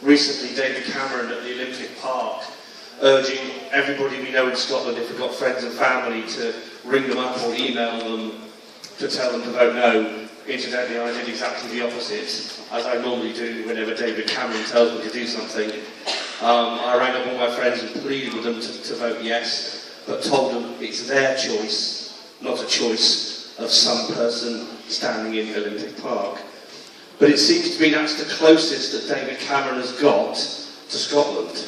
recently David Cameron at the Olympic Park urging everybody we know in Scotland, if we've got friends and family, to ring them up or email them to tell them to vote no. Incidentally, I did exactly the opposite, as I normally do whenever David Cameron tells me to do something. I rang up all my friends and pleaded with them to vote yes, but told them it's their choice, not a choice of some person standing in Olympic Park. But it seems to me that's the closest that David Cameron has got to Scotland.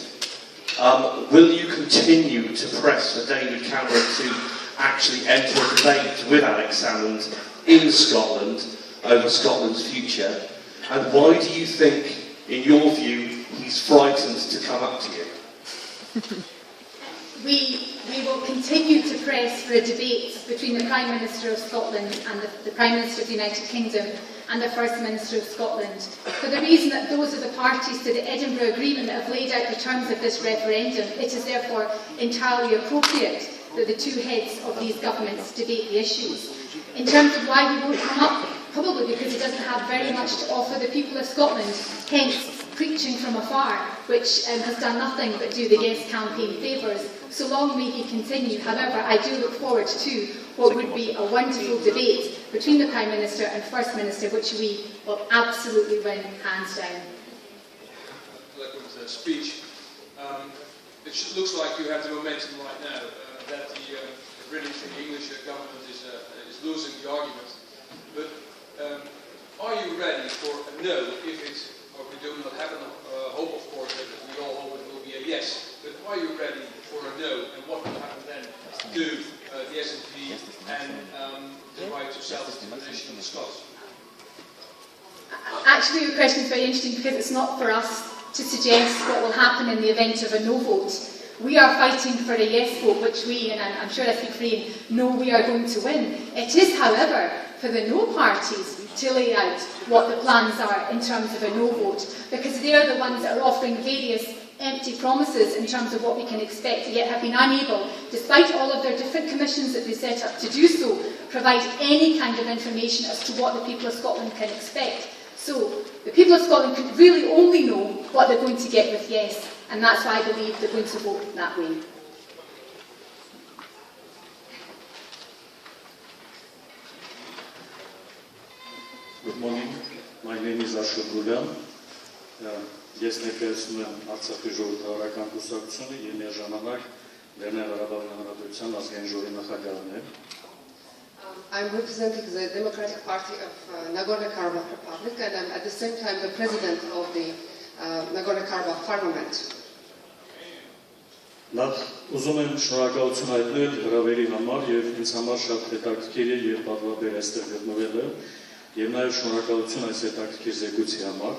Will you continue to press for David Cameron to actually enter a debate with Alex Salmond in Scotland over Scotland's future? And why do you think, in your view, he's frightened to come up to you? We will continue to press for a debate between the Prime Minister of Scotland and the Prime Minister of the United Kingdom and the First Minister of Scotland, for the reason that those are the parties to the Edinburgh Agreement that have laid out the terms of this referendum. It is therefore entirely appropriate that the two heads of these governments debate the issues. In terms of why we won't come up, probably because it doesn't have very much to offer the people of Scotland, hence preaching from afar, which has done nothing but do the Yes campaign favours. So long may he continue. However, I do look forward to what would be a wonderful debate between the Prime Minister and First Minister, which we will absolutely win hands down. Eloquent speech. It looks like you have the momentum right now, that the British and English government is losing the argument. But are you ready for a no if it, or we do not have a hope, of course, that we all hope it will be a yes, but are you ready for a no, and what will happen then to the SNP and the right to self-determination in Scotland? Actually, your question is very interesting because it's not for us to suggest what will happen in the event of a no vote. We are fighting for a yes vote, which we, and I'm sure I speak for Ian, know we are going to win. It is, however, for the no parties to lay out what the plans are in terms of a no vote, because they are the ones that are offering various empty promises in terms of what we can expect, yet have been unable, despite all of their different commissions that they set up to do so, provide any kind of information as to what the people of Scotland can expect. So the people of Scotland could really only know what they're going to get with yes, and that's why I believe they're going to vote that way. Good morning. My name is Ashok Gulyan. Ես ներկայացնում եմ Արցախի ժողովրդավարական կուսակցությունը եւ միաժամանակ Լեռնային Ղարաբաղի Հանրապետության ազգային ժողովի նախագահն եմ. I'm representing the Democratic Party of Nagorno-Karabakh Republic, and I'm at the same time the president of the Nagorno-Karabakh Parliament. Նախ ուզում եմ շնորհակալություն հայտնել հրավերի համար եւ ինձ համար շատ հետաքրքիր է եւ պատվաբեր այստեղ գտնվելը եւ նաեւ շնորհակալություն այս հետաքրքիր զեկույցի համար.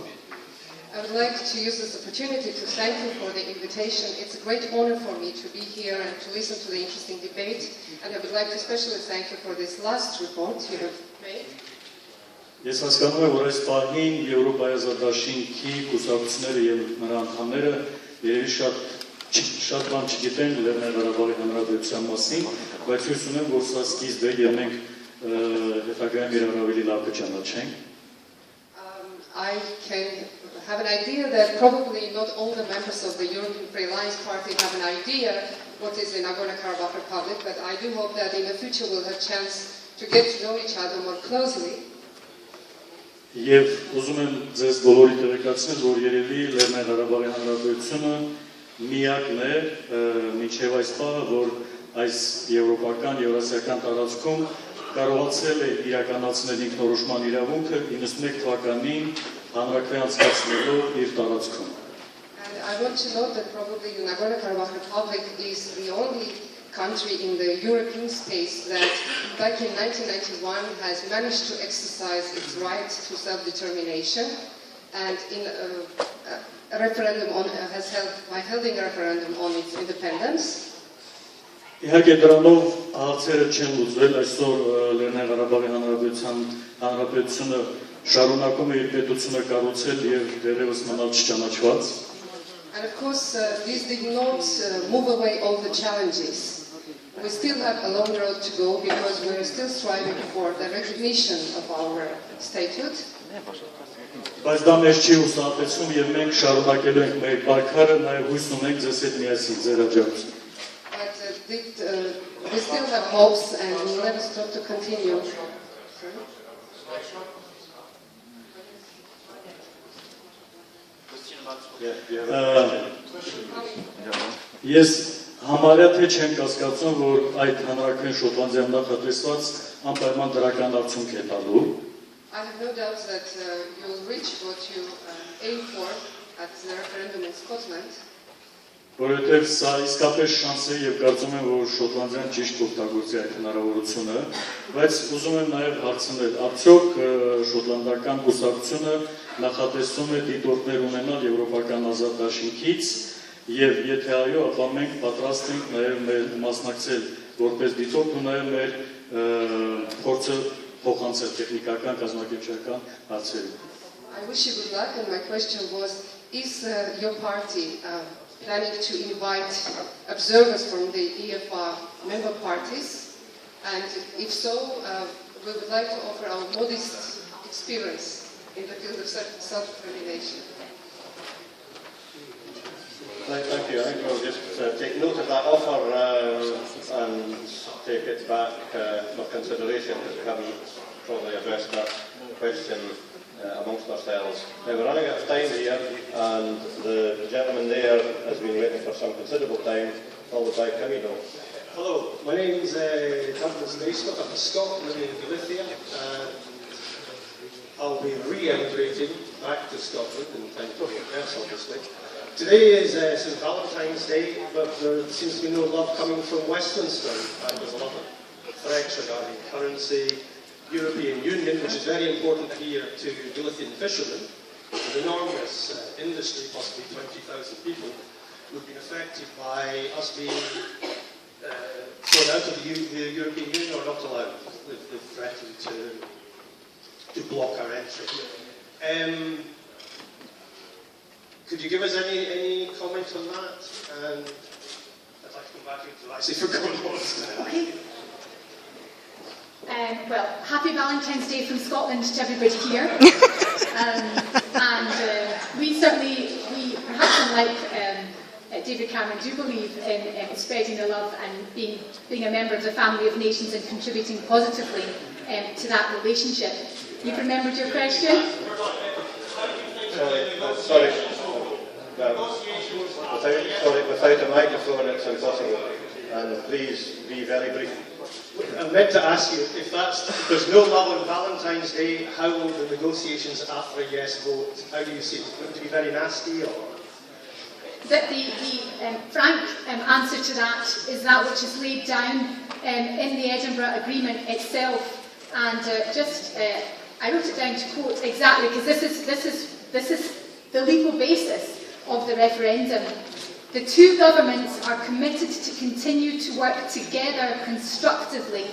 I would like to use this opportunity to thank you for the invitation. It's a great honor for me to be here and to listen to the interesting debate. And I would like to especially thank you for this last report you have made. Ես հասկանում եմ, որ այս պահին Եվրոպայի ազատաշինքի կուսակցությունները եւ նրա անդամները երևի շատ բան չգիտեն Լեռնային Ղարաբաղի Հանրապետության մասին, բայց հույս ունեմ, որ սա սկիզբ է եւ մենք հետագայում իրար ավելի լավ կճանաչենք. I can have an idea that probably not all the members of the European Free Alliance Party have an idea what is the Nagorno-Karabakh Republic, but I do hope that in the future we'll have a chance to get to know each other more closely. Եվ ուզում եմ ձեզ բոլորի տեղեկացնել, որ երևի Լեռնային Ղարաբաղի Հանրապետությունը միակն է մինչև այս պահը, որ այս եվրոպական, եվրասիական տարածքում կարողացել է իրականացնել ինքնորոշման իրավունքը 91 թվականին հանրաքվե անցկացնելով իր տարածքում. And I want to note that probably the Nagorno-Karabakh Republic is the only country in the European space that back in 1991 has managed to exercise its right to self-determination, and in a referendum has held a referendum on its independence. Իհարկե դրանով հարցերը չեն լուծվել, այսօր Լեռնային Ղարաբաղի Հանրապետությունը շարունակում է իր պետությունը կառուցել եւ դեռևս մնալ չճանաչված. And of course, this did not move away all the challenges. We still have a long road to go because we are still striving for the recognition of our statehood. Բայց դա մեզ չի ուսահատեցում եւ մենք շարունակելու ենք մեր պայքարը, նաեւ հույս ունենք ձեզ հետ միասին ձեր աջակցությամբ։ We still have hopes and we'll never stop to continue. Ես համարյա թե չեմ կասկածում, որ այդ հանրաքվեն շոտլանդիան նախատեսված անպայման դրական արդյունք է տալու։ I have no doubt that you will reach what you aim for at the referendum in Scotland. Որովհետև սա իսկապես շանս է եւ կարծում եմ, որ Շոտլանդիան ճիշտ օգտագործի այդ հնարավորությունը, բայց ուզում եմ նաեւ հարցնել, արդյոք շոտլանդական կուսակցությունը նախատեսում է դիտորդներ ունենալ եվրոպական ազատ դաշինքից եւ եթե այո, ապա մենք պատրաստ ենք նաեւ մեր մասնակցել որպես դիտորդ ու նաեւ մեր փորձը փոխանցել տեխնիկական կազմակերպչական հարցերում։ I wish you good luck and my question was, is your party planning to invite observers from the EFR member parties, and if so, we would like to offer our modest experience in the field of self-determination. Thank you. I think we'll just take note of that offer and take it back for consideration, because we haven't probably addressed that question amongst ourselves. Now we're running out of time here, and the gentleman there has been waiting for some considerable time, followed by Camilo. Hello, my name is Douglas Naismith. I'm a Scot living in Galiza, and I'll be re-emigrating back to Scotland in time for Congress, obviously. Today is St Valentine's Day, but there seems to be no love coming from Westminster, and there's a lot of threats regarding currency, European Union, which is very important here to Galician fishermen. An enormous industry, possibly 20,000 people, who've been affected by us being thrown out of the European Union or not allowed. They've threatened to block our entry. Could you give us any comment on that? And I'd like to come back into actually forgotten what was now. Okay. Well, happy Valentine's Day from Scotland to everybody here. We certainly, perhaps unlike David Cameron, do believe in spreading the love and being a member of the family of nations and contributing positively to that relationship. You've remembered your question? Sorry. Without a microphone it's impossible. And please be very brief. I meant to ask you, if there's no love on Valentine's Day, how will the negotiations after a yes vote, how do you see it? Going to be very nasty, or? The frank answer to that is that which is laid down in the Edinburgh Agreement itself. And I wrote it down to quote exactly, because this is the legal basis of the referendum. The two governments are committed to continue to work together constructively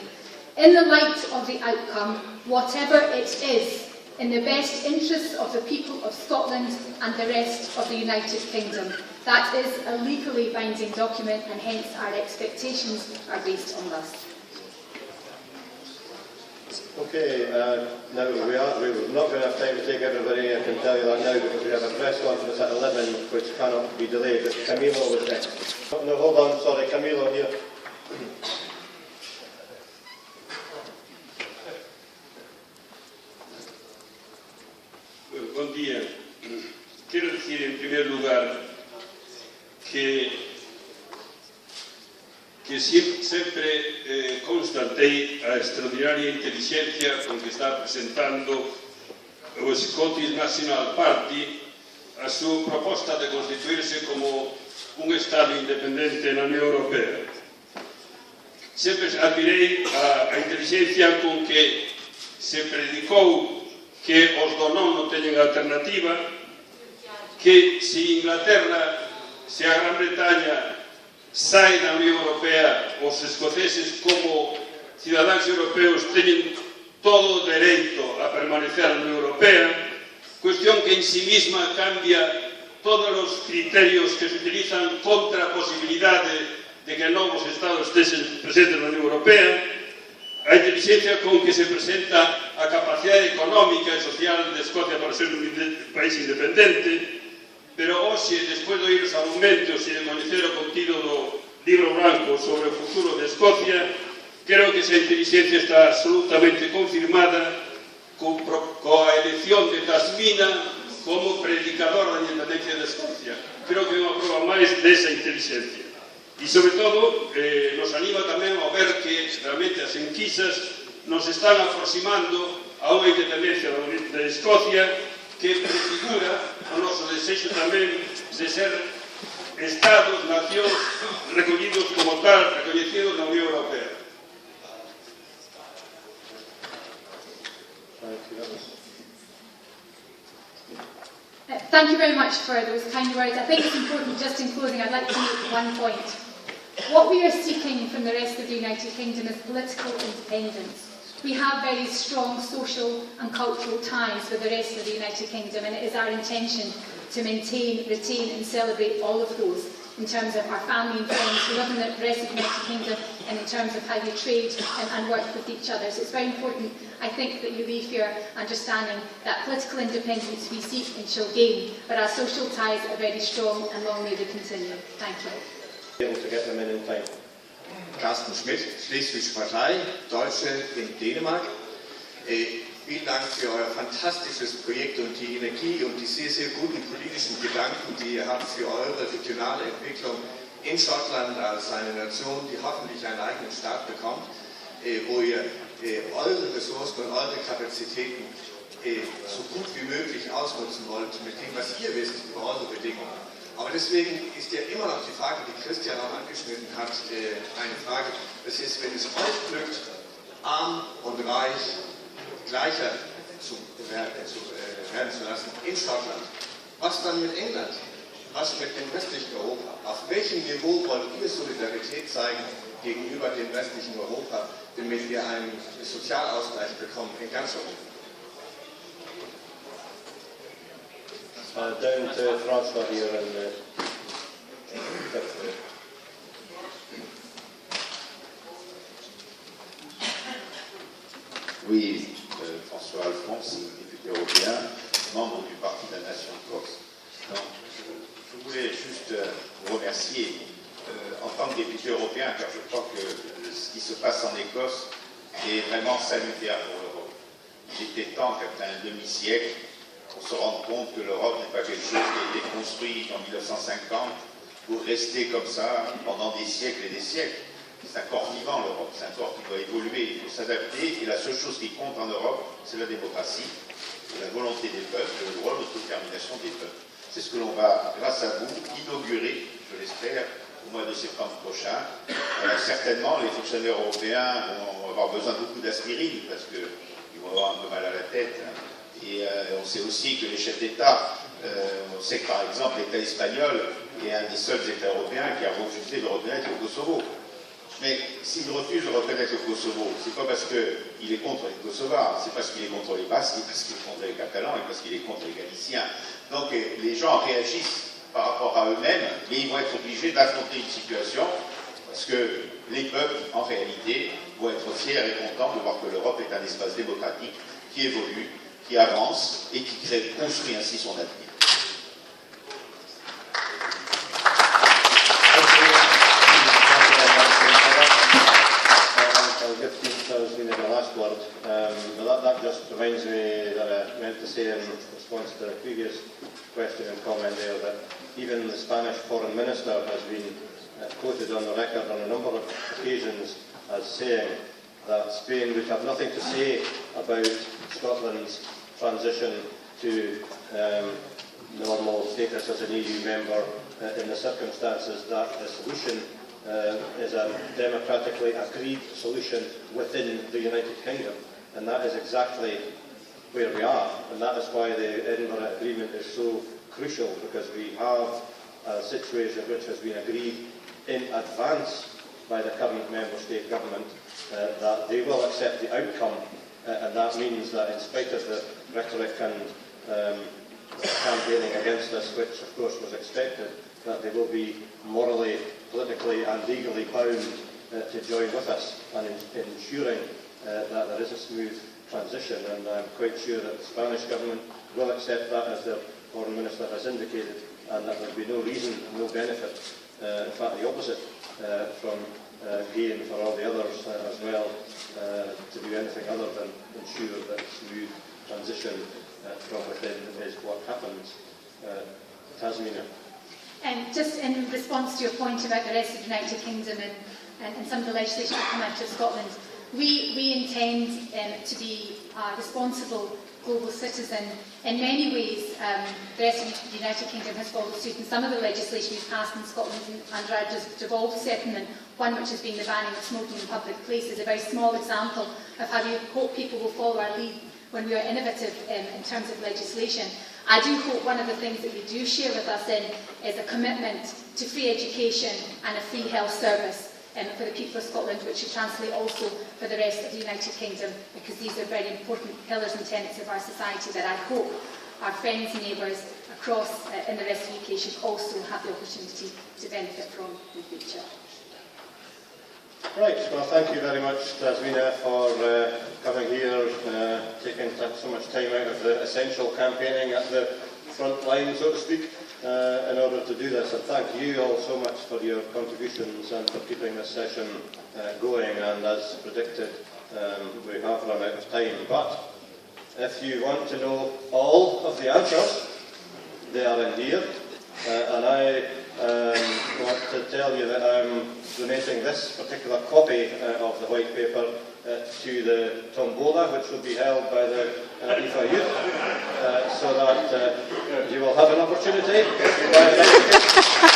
in the light of the outcome, whatever it is, in the best interests of the people of Scotland and the rest of the United Kingdom. That is a legally binding document, and hence our expectations are based on this. Okay, now we're not going to have time to take everybody, I can tell you that now, because we have a press conference at 11 which cannot be delayed. But Camilo was next. No, hold on, sorry, Camilo here. Buen día. Quiero decir en primer lugar que sempre constatei a extraordinaria inteligencia con que está presentando o Scottish National Party a súa proposta de constituirse como un Estado independente na Unión Europea. Sempre admirei a inteligencia con que se predicou que os do non non teñen alternativa, que se Inglaterra, se a Gran Bretaña sai da Unión Europea, os escoceses como cidadáns europeos teñen todo o dereito a permanecer na Unión Europea, cuestión que en sí misma cambia todos os criterios que se utilizan contra a posibilidade de que novos estados estesen presentes na Unión Europea, a inteligencia con que se presenta a capacidade económica e social de Escocia para ser un país independente, pero hoxe, despois de oír os argumentos e de coñecer o contido do libro branco sobre o futuro de Escocia, creo que esa inteligencia está absolutamente confirmada coa elección de Tasmina como predicador da independencia de Escocia. Creo que é unha prova máis desa inteligencia. E, sobre todo, nos anima tamén a ver que realmente as enquisas nos están aproximando a unha independencia de Escocia que prefigura o noso desexo tamén de ser Estados, nacións recollidos como tal, recoñecidos na Unión Europea. Thank you very much for those kind words. I think it's important, just in closing, I'd like to make one point. What we are seeking from the rest of the United Kingdom is political independence. We have very strong social and cultural ties with the rest of the United Kingdom, and it is our intention to maintain, retain and celebrate all of those in terms of our family and friends who live in the rest of the United Kingdom, and in terms of how we trade and work with each other. So it's very important, I think, that you leave here understanding that political independence we seek and shall gain, but our social ties are very strong and long may they continue. Thank you. Able to get them in time. Carsten Schmidt, Schleswische Partei, Deutsche in Dänemark. Vielen Dank für euer fantastisches Projekt und die Energie und die sehr, sehr guten politischen Gedanken, die ihr habt für eure regionale Entwicklung in Schottland als eine Nation, die hoffentlich einen eigenen Staat bekommt, wo ihr eure Ressourcen und eure Kapazitäten so gut wie möglich ausnutzen wollt mit dem, was ihr wisst über eure Bedingungen. Aber deswegen ist ja immer noch die Frage, die Christian auch angeschnitten hat, eine Frage, das ist, wenn es euch glückt, arm und reich gleicher werden zu lassen in Schottland. Was dann mit England? Was mit dem restlichen Europa? Auf welchem Niveau wollt ihr Solidarität zeigen gegenüber dem restlichen Europa, damit wir einen Sozialausgleich bekommen in ganz Europa? Down to François here and Oui, François Alphonse, député européen, membre du Parti de la Nation de Corse. Donc, je voulais juste vous remercier en tant que député européen, car je crois que ce qui se passe en Écosse est vraiment salutaire pour l'Europe. Il était temps qu'après un demi-siècle, on se rende compte que l'Europe n'est pas quelque chose qui a été construit en 1950 pour rester comme ça pendant des siècles et des siècles. C'est un corps vivant, l'Europe, c'est un corps qui doit évoluer, il faut s'adapter, et la seule chose qui compte en Europe, c'est la démocratie, la volonté des peuples, le droit d'autodétermination des peuples. C'est ce que l'on va, grâce à vous, inaugurer, je l'espère, au mois de septembre prochain. Certainement, les fonctionnaires européens vont avoir besoin de beaucoup d'aspirine, parce qu'ils vont avoir un peu mal à la tête. Et on sait aussi que les chefs d'État, on sait que par exemple l'État espagnol est un des seuls États européens qui a refusé de reconnaître le Kosovo. Mais s'il refuse de reconnaître le Kosovo, c'est pas parce qu'il est contre les Kosovars, c'est parce qu'il est contre les Basques, c'est parce qu'il est contre les Catalans et parce qu'il est contre les Galiciens. Donc les gens réagissent par rapport à eux-mêmes, mais ils vont être obligés d'affronter une situation parce que les peuples, en réalité, vont être fiers et contents de voir que l'Europe est un espace démocratique qui évolue, qui avance et qui construit ainsi son avenir. I'll give Tasmina the last word, but that just reminds me that I meant to say in response to the previous question and comment there that even the Spanish foreign minister has been quoted on the record on a number of occasions as saying that Spain would have nothing to say about Scotland's transition to normal status as an EU member in the circumstances that the solution is a democratically agreed solution within the United Kingdom, and that is exactly where we are, and that is why the Edinburgh Agreement is so crucial, because we have a situation which has been agreed in advance by the current member state government that they will accept the outcome, and that means that in spite of the rhetoric and campaigning against us, which of course was expected, that they will be morally, politically and legally bound to join with us and ensuring that there is a smooth transition, and I'm quite sure that the Spanish government will accept that, as their Foreign Minister has indicated, and that there would be no reason, no benefit, in fact the opposite, from gain for all the others as well, to do anything other than ensure that smooth transition from within is what happens. Tasmina. Just in response to your point about the rest of the United Kingdom and some of the legislation that come out of Scotland, we intend to be a responsible global citizen. In many ways, the rest of the United Kingdom has followed suit, and some of the legislation we've passed in Scotland under our devolved settlement, one which has been the banning of smoking in public places, a very small example of how we hope people will follow our lead when we are innovative in terms of legislation. I do hope one of the things that we do share with us is a commitment to free education and a free health service for the people of Scotland, which should translate also for the rest of the United Kingdom, because these are very important pillars and tenets of our society that I hope our friends and neighbours across in the rest of the UK should also have the opportunity to benefit from in the future. Right, well thank you very much, Tasmina, for coming here, taking so much time out of the essential campaigning at the front line, so to speak, in order to do this. And thank you all so much for your contributions and for keeping this session going. And as predicted, we have run out of time. But if you want to know all of the answers, they are in here. And I want to tell you that I'm donating this particular copy of the white paper to the tombola, which will be held by the IFA youth, so that you will have an opportunity to buy a